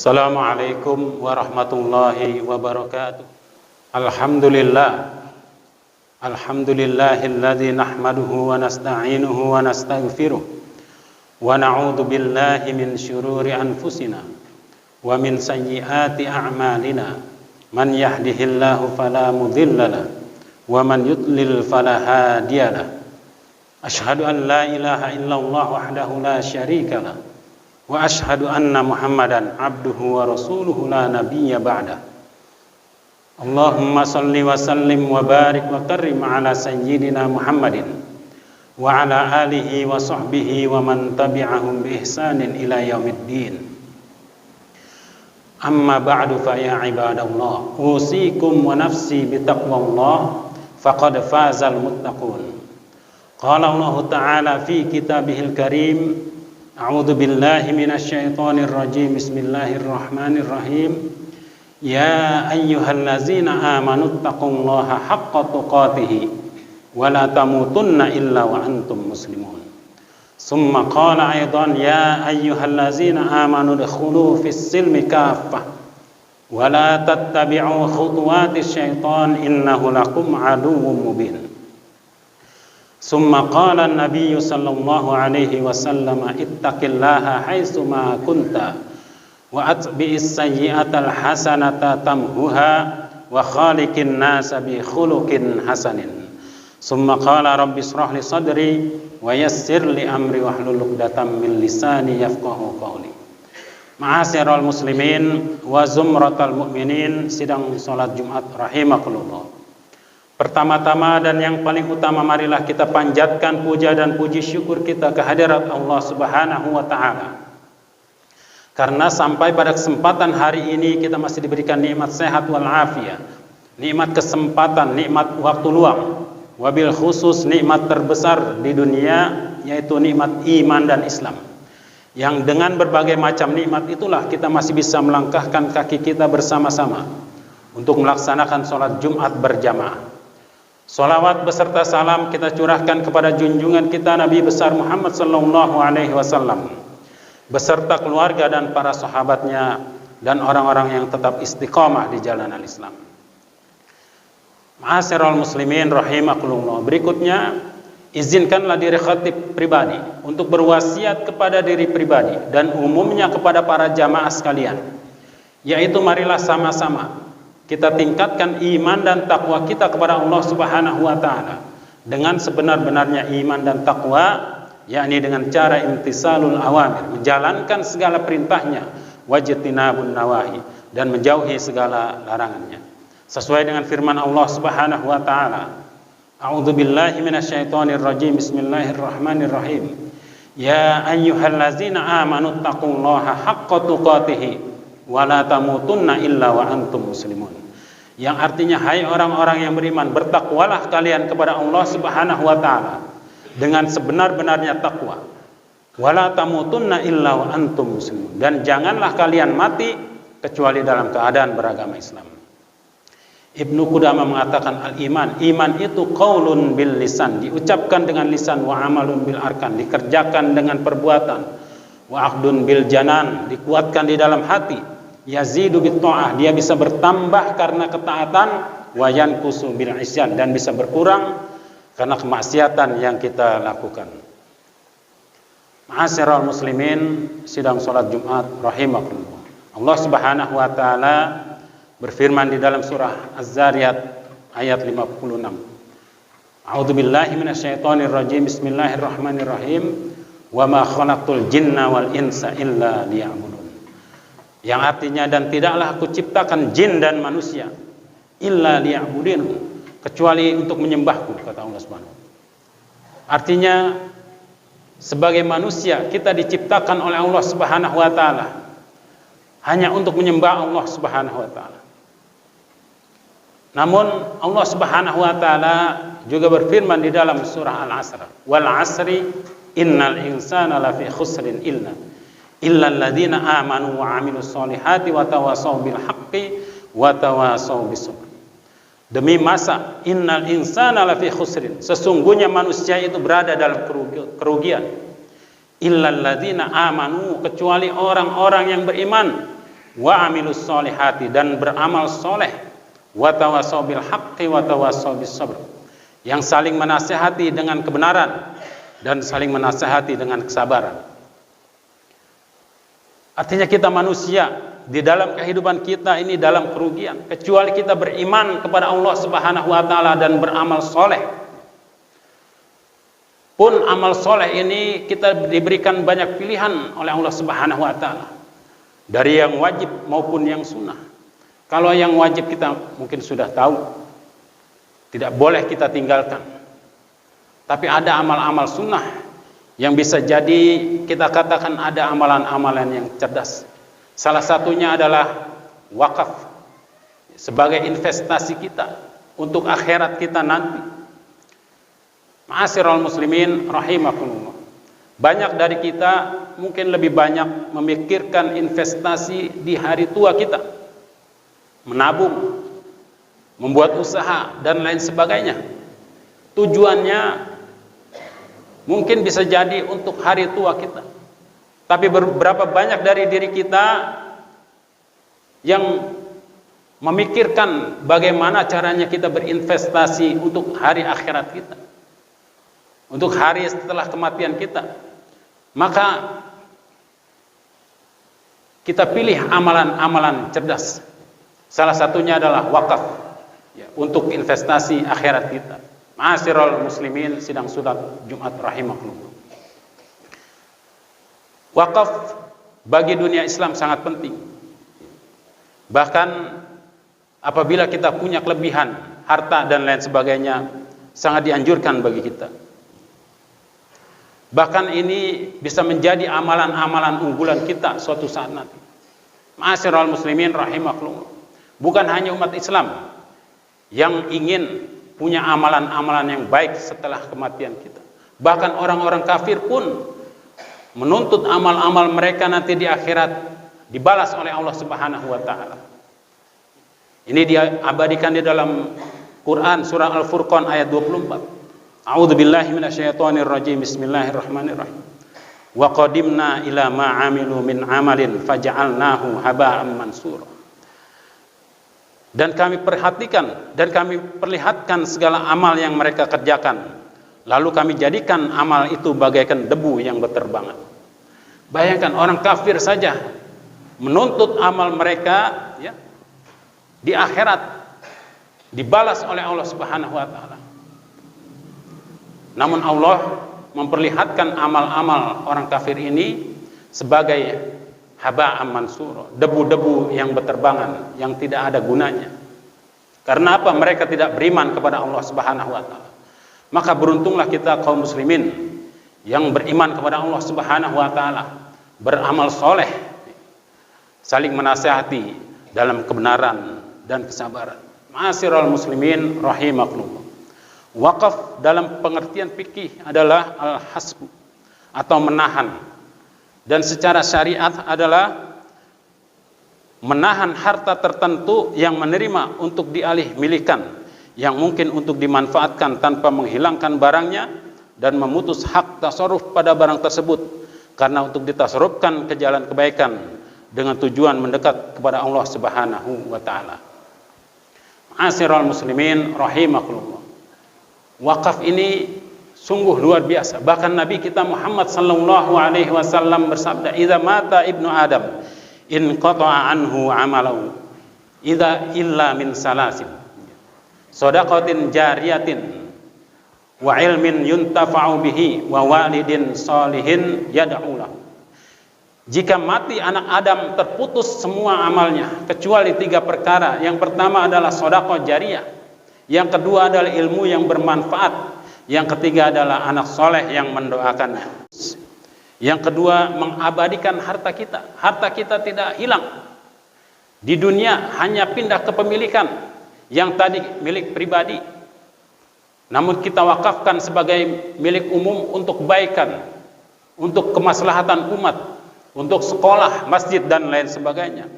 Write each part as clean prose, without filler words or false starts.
Assalamualaikum warahmatullahi wabarakatuh. Alhamdulillahilladzi nahmaduhu wa nasta'inuhu wa nastaghfiruh wa na'udzu billahi min syururi anfusina wa min sayyiati a'malina. Man yahdihillahu fala mudhillalah wa man yudlil fala hadiyalah. Asyhadu an la ilaha illallah wahdahu la syarikalah wa asyhadu anna Muhammadan abduhu wa rasuluhu la nabiyya ba'dah. Allahumma salli wa sallim wa barik wa karrim ala sayyidina Muhammadin wa ala alihi wa sahbihi wa man tabi'ahum bi ihsanin ila yaumiddin. Amma ba'du fa ya ibadallah, usikum wa nafsi bi taqwallah faqad fazal muttaqun. Qala Allah Ta'ala fi kitabihil karim, a'udzu billahi minasy syaithanir rajim. Bismillahirrahmanirrahim. Ya ayyuhallazina amanu taqullaha haqqa tuqatih wa la tamutunna illa wa antum muslimun. Summa qala aidan ya ayyuhallazina amanu dukhulu fis silmi kaffah wa la tattabi'u khutuwatis syaitan innahu lakum aduwwum mubin. Summa qala an-nabiy sallallahu alaihi wasallam ittaqillaha haitsu ma kunta wa atbi'is sayyi'atal hasanata tamhuha wa khaliqin nasa bi khuluqin hasanin. Summa qala rabbi ishrah li sadri wa yassir li amri wahlul 'uqdatam min lisani yafqahu qawli. Ma'asyiral muslimin wa zumratal mu'minin, sidang salat Jumat rahimakumullah. Pertama-tama dan yang paling utama, marilah kita panjatkan puja dan puji syukur kita kehadirat Allah Subhanahu wa Ta'ala. Karena sampai pada kesempatan hari ini kita masih diberikan nikmat sehat wal afiat, nikmat kesempatan, nikmat waktu luang, wabil khusus nikmat terbesar di dunia, yaitu nikmat iman dan Islam. Yang dengan berbagai macam nikmat itulah kita masih bisa melangkahkan kaki kita bersama-sama untuk melaksanakan sholat Jumat berjamaah. Salawat beserta salam kita curahkan kepada junjungan kita Nabi besar Muhammad sallallahu alaihi wasallam beserta keluarga dan para sahabatnya dan orang-orang yang tetap istiqamah di jalan al-Islam. Ma'asyiral muslimin rahimakumullah. Berikutnya, izinkanlah diri khatib pribadi untuk berwasiat kepada diri pribadi dan umumnya kepada para jamaah sekalian, yaitu marilah sama-sama kita tingkatkan iman dan takwa kita kepada Allah Subhanahu wa Ta'ala dengan sebenar-benarnya iman dan takwa, yakni dengan cara imtisalul awamir, menjalankan segala perintahnya, wajtinabun nawahi, dan menjauhi segala larangannya, sesuai dengan firman Allah Subhanahu wa Ta'ala. A'udzu billahi minasyaitonir rajim. Bismillahirrahmanirrahim. Ya ayyuhallazina amanu taqullaha haqqa tuqatih wa la tamutunna illa wa antum muslimun. Yang artinya, hai orang-orang yang beriman, bertakwalah kalian kepada Allah Subhanahu wa Ta'ala dengan sebenar-benarnya takwa. Wala tamutunna illa wa antum muslimun, dan janganlah kalian mati kecuali dalam keadaan beragama Islam. Ibnu Qudamah mengatakan al-iman, iman itu qaulun bil lisan, diucapkan dengan lisan, wa amalun bil arkan, dikerjakan dengan perbuatan, wa aqdun bil janan, dikuatkan di dalam hati, yazidu bit ta'ah, dia bisa bertambah karena ketaatan, wa yanqusu bil isyan, dan bisa berkurang karena kemaksiatan yang kita lakukan. Ma'asyiral muslimin, sidang salat Jumat rahimakumullah. Allah Subhanahu wa Ta'ala berfirman di dalam surah Az-Zariyat ayat 56. A'udzu billahi minasyaitonir rajim. Bismillahirrahmanirrahim. Wa ma khalaqtul jinna wal insa illa liya'budun. Yang artinya, dan tidaklah aku ciptakan jin dan manusia illa liya'budun, kecuali untuk menyembahku, kata Allah Subhanahu. Artinya, sebagai manusia kita diciptakan oleh Allah Subhanahu wa Ta'ala hanya untuk menyembah Allah Subhanahu wa Ta'ala. Namun Allah Subhanahu wa Ta'ala juga berfirman di dalam surah Al-Asr, wal asri innal insana lafi khusrin illa alladziina amanu wa 'amilus solihati wa tawasaw bil haqqi wa tawasaw bis sabr. Demi masa, innal insana lafi khusrin, sesungguhnya manusia itu berada dalam kerugian. Illal ladzina amanu, kecuali orang-orang yang beriman, wa amilus solihati, dan beramal soleh, wa tawassaw bil haqqi wa tawassaw bis sabr, yang saling menasihati dengan kebenaran dan saling menasihati dengan kesabaran. Artinya kita manusia di dalam kehidupan kita ini dalam kerugian kecuali kita beriman kepada Allah Subhanahu wa taala dan beramal soleh. Pun amal soleh ini kita diberikan banyak pilihan oleh Allah Subhanahu wa taala, dari yang wajib maupun yang sunnah. Kalau yang wajib kita mungkin sudah tahu, tidak boleh kita tinggalkan. Tapi ada amal-amal sunnah yang bisa jadi kita katakan ada amalan-amalan yang cerdas. Salah satunya adalah wakaf sebagai investasi kita untuk akhirat kita nanti. Ma'asyiral muslimin rahimakumullah. Banyak dari kita mungkin lebih banyak memikirkan investasi di hari tua kita, menabung, membuat usaha dan lain sebagainya. Tujuannya mungkin bisa jadi untuk hari tua kita. Tapi berapa banyak dari diri kita yang memikirkan bagaimana caranya kita berinvestasi untuk hari akhirat kita, untuk hari setelah kematian kita. Maka kita pilih amalan-amalan cerdas. Salah satunya adalah wakaf, ya, untuk investasi akhirat kita. Ma'asyiral muslimin sidang salat Jumat rahimakumullah. Wakaf bagi dunia Islam sangat penting. Bahkan apabila kita punya kelebihan harta dan lain sebagainya, sangat dianjurkan bagi kita. Bahkan ini bisa menjadi amalan-amalan unggulan kita suatu saat nanti. Ma'asyiral muslimin rahimakumullah. Bukan hanya umat Islam yang ingin punya amalan-amalan yang baik setelah kematian kita. Bahkan orang-orang kafir pun menuntut amal-amal mereka nanti di akhirat dibalas oleh Allah Subhanahu wa taala. Ini diabadikan di dalam Quran surah Al-Furqan ayat 24. A'udzubillahi minasyaitonir rajim. Bismillahirrahmanirrahim. Wa qadimna ila ma 'amilu min 'amalin faja'alnahu haba'an mansura. Dan kami perhatikan dan kami perlihatkan segala amal yang mereka kerjakan, lalu kami jadikan amal itu bagaikan debu yang berterbangan. Bayangkan orang kafir saja menuntut amal mereka, ya, di akhirat dibalas oleh Allah Subhanahu wa taala. Namun Allah memperlihatkan amal-amal orang kafir ini sebagai haba'an mansura, debu-debu yang berterbangan, yang tidak ada gunanya. Karena apa? Mereka tidak beriman kepada Allah Subhanahu wa taala. Maka beruntunglah kita kaum muslimin yang beriman kepada Allah Subhanahu wa taala, beramal soleh, saling menasihati dalam kebenaran dan kesabaran. Ma'asyiral muslimin rahimakumullah. Wakaf dalam pengertian fikih adalah al-hasbu atau menahan, dan secara syariat adalah menahan harta tertentu yang menerima untuk dialih milikan, yang mungkin untuk dimanfaatkan tanpa menghilangkan barangnya, dan memutus hak tasarruf pada barang tersebut karena untuk ditasarrufkan ke jalan kebaikan dengan tujuan mendekat kepada Allah Subhanahu wa taala. Ma'asyiral muslimin rahimakumullah. Wakaf ini sungguh luar biasa. Bahkan Nabi kita Muhammad sallallahu alaihi wasallam bersabda, "Idza mata ibnu Adam in qata'a anhu amalahu idza illa min salasin. Shadaqatin jariyatin wa ilmin yuntafa'u bihi wa walidin shalihin yad'u lahu." Jika mati anak Adam terputus semua amalnya kecuali 3 perkara. Yang pertama adalah sedekah jariyah. Yang kedua adalah ilmu yang bermanfaat. Yang ketiga adalah anak soleh yang mendoakannya. Yang kedua, mengabadikan harta kita. Harta kita tidak hilang. Di dunia hanya pindah kepemilikan. Yang tadi milik pribadi, namun kita wakafkan sebagai milik umum untuk kebaikan, untuk kemaslahatan umat, untuk sekolah, masjid dan lain sebagainya.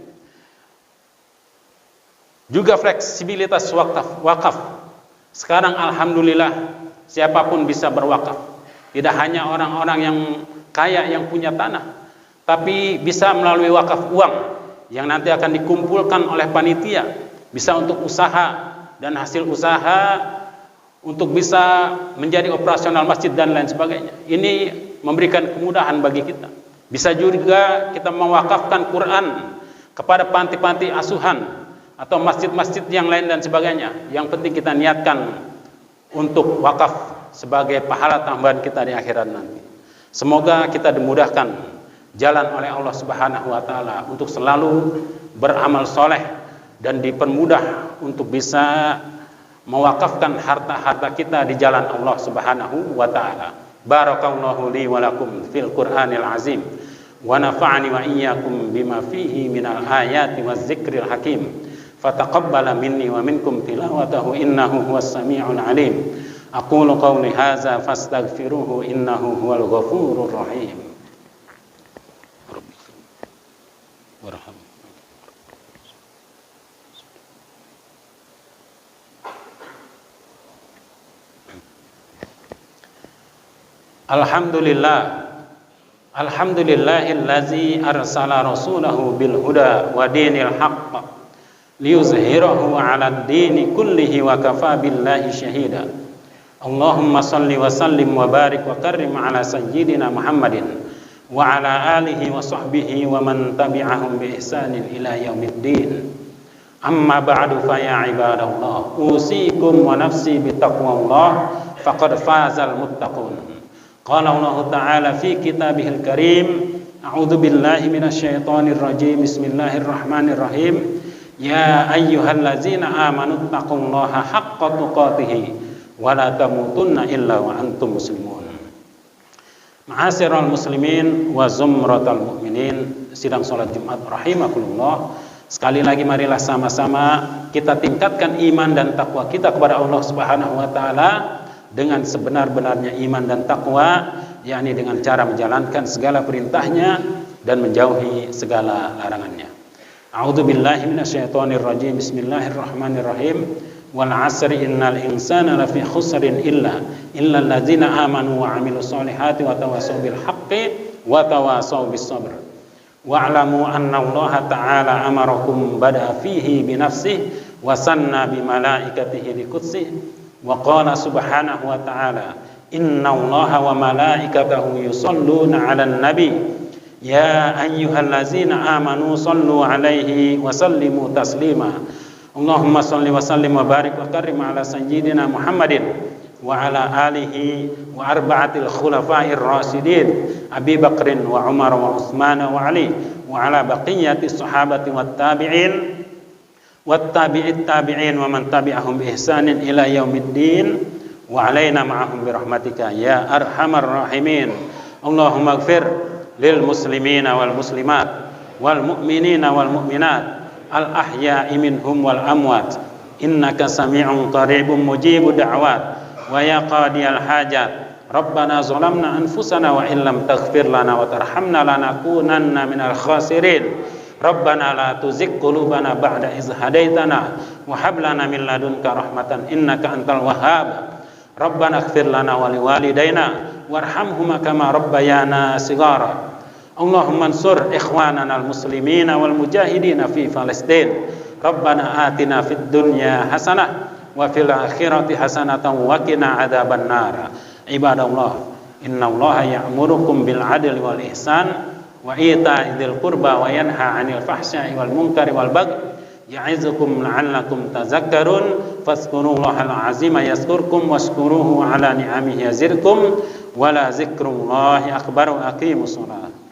Juga fleksibilitas wakaf. Sekarang alhamdulillah siapapun bisa berwakaf. Tidak hanya orang-orang yang kaya yang punya tanah, tapi bisa melalui wakaf uang yang nanti akan dikumpulkan oleh panitia, bisa untuk usaha dan hasil usaha untuk bisa menjadi operasional masjid dan lain sebagainya. Ini memberikan kemudahan bagi kita. Bisa juga kita mewakafkan Quran kepada panti-panti asuhan atau masjid-masjid yang lain dan sebagainya. Yang penting kita niatkan untuk wakaf sebagai pahala tambahan kita di akhirat nanti. Semoga kita dimudahkan jalan oleh Allah Subhanahu wa taala untuk selalu beramal soleh dan dipermudah untuk bisa mewakafkan harta-harta kita di jalan Allah Subhanahu wa taala. Barakallahu li wa lakum fil Qur'anil azim wa nafa'ani wa iyyakum bima fihi minal ayati waz zikril hakim. Fataqabbala minni wa minkum tilawatahu innahu huwas samiul alim. Aqulu qawli hadza fastaghfiruhu innahu huwal ghafurur rahim. Alhamdulillahillazi arsala rasulahu bil huda wa dinil haqq liyuzhirahu 'alad dini kullihi wa kafa billahi syahida. Allahumma salli wa sallim wa barik wa karrim ala sayyidina Muhammadin wa ala alihi wa sahbihi wa man tabi'ahum bi ihsanin ila yaumiddin. Amma ba'du fa ya ibadallah, usikum wa nafsi bi taqwallah faqad fazal muttaqun. Qala Allah Ta'ala fi kitabihil karim, a'udzu billahi minasyaitonir rajim, bismillahirrahmanirrahim. Ya ayyuhallazina amanu taqullaha haqqa tuqatih wa la tamutunna illa wa antum muslimun. Ma'asyiral muslimin wa zumratal mu'minin, sidang salat Jumat rahimakumullah. Sekali lagi marilah sama-sama kita tingkatkan iman dan takwa kita kepada Allah Subhanahu wa taala dengan sebenar-benarnya iman dan takwa, yakni dengan cara menjalankan segala perintahnya dan menjauhi segala larangannya. A'udzu billahi minasyaitonir rajim. Bismillahirrahmanirrahim. Wal 'asri innal insana lafi khusrin illa allazina amanu wa 'amilus solihati wa tawassaw bil haqqi wa tawassaw bis sabr. Wa'lamu anna Allah ta'ala amarakum bada fihi bi nafsihi wa sanna bi malaikatihi li qudsih wa qala subhanahu wa ta'ala inna Allaha wa malaikatahu yusalluna 'alan nabi ya ayyuhallazina amanu sallu 'alaihi wa sallimu taslima. Allahumma salli wa sallim wa barik wa karrim ala sayyidina Muhammadin wa ala alihi wa arba'atil khulafa'ir rasyidin Abi Bakrin wa Umar wa Utsman wa Ali wa ala baqiyati sahabati wat tabi'in wat tabi'it tabi'in wa man tabi'ahum bi ihsanin ila yaumiddin wa alaina ma'ahum bi rahmatika ya arhamar rahimin. Allahumma ighfir lil muslimina wal muslimat wal mu'minina wal mu'minat al ahya'i minhum wal amwat innaka sami'un qaribun mujibud da'wat wa ya qadiyal hajat. Rabbana zalamna anfusana wa illam taghfir lana wa tarhamna lanakunanna minal khasirin. Rabbana la tuzigh qulubana ba'da idh hadaitana wa hab lana min ladunka rahmatan innaka antal wahhab. Rabbana ighfir lana wa liwalidayna warhamhuma kama rabbayana shighara. Allahumma ansur ikhwanana al-muslimina wal mujahidina fi Palestin. Rabbana atina fid dunya hasanah wa fil akhirati hasanatan wa qina adzaban nar. Ibadallah, innallaha ya'murukum bil 'adli wal ihsan wa ita'i dzil qurba wa yanha 'anil fahsya'i wal munkari wal baghi ya'izukum la'allakum tadhakkarun. Fadhkurullahal 'azima yazkurkum washkuruhu 'ala ni'amihi yazidkum wa la dzikrullahi akbar. Aqimus shalah.